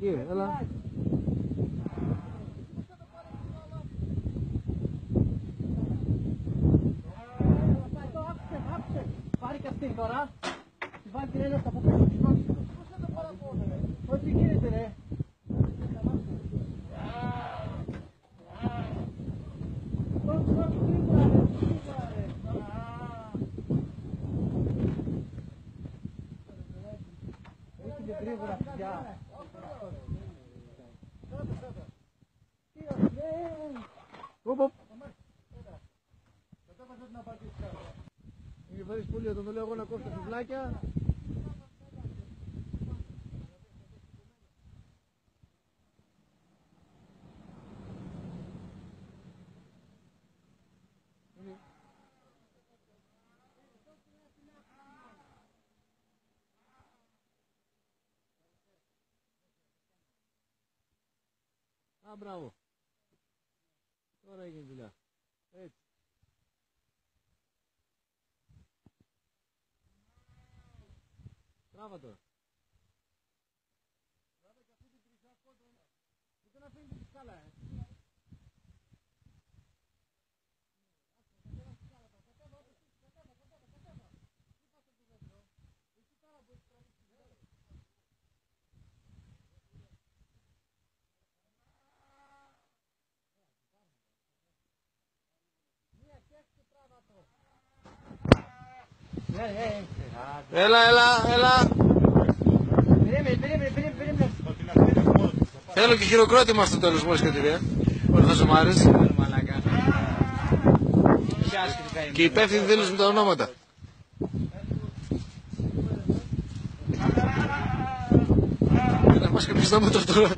εκεί, έλα. Πάρει και αυτή τώρα. Βάλει την έλευτα από πίσω. Ό,τι γίνεται ρε. Γρήγορα πια. Μην βάλεις πολύ όταν το λέω εγώ να κόψω τα σουβλάκια. Α, μπράβο. Τώρα έγινε δουλειά. Έτσι. Μπράβο τώρα. Μπράβο και αυτή την τρισιά κόντρα. Δεν να αφήνει τη σκάλα, Έλα, έλα, έλα. Θέλω και χειροκρότημα στο τέλος μόλις κατηρία. Όλοι θα σωμάρες. Και οι υπεύθυνοι δίνουν με τα ονόματα. Να μας και πιστά το τώρα.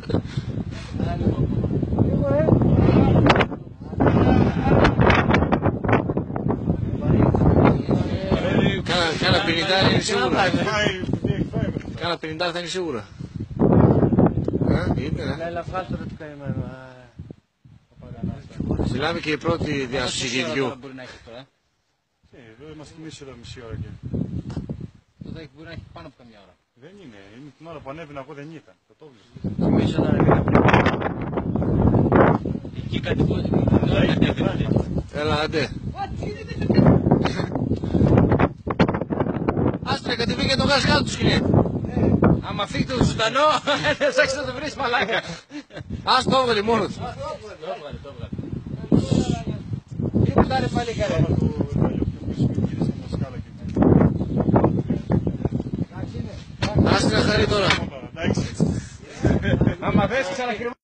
Κάνα 50 είναι σίγουρα. Κάνα 50 θα είναι σίγουρα. Μιλάμε και η πρώτη διάσωση γυριού. Εδώ είμαστε εμείς εδώ μισή ώρα και... Τότε μπορεί να έχει πάνω από καμιά ώρα. Δεν είναι, την ώρα που ανέβαινα εγώ δεν ήταν. Το βλέπεις. Νομίζω να ανέβαινα πριν. Εκεί κάτι που ανέβαινε. Έλα, άντε. Άστρε, κατεβήκε το γάζ κάτω του σκηνή. Άμα φύγει το ζωντανό, θα ψάξεις να το βρεις μαλάκα. Ας το έβγαλε μόνο του. Το έβγαλε. Τίποτα ρε πάλι καρέ. Άστρε, χαρεί τώρα. Άμα δες ξανακριβώ.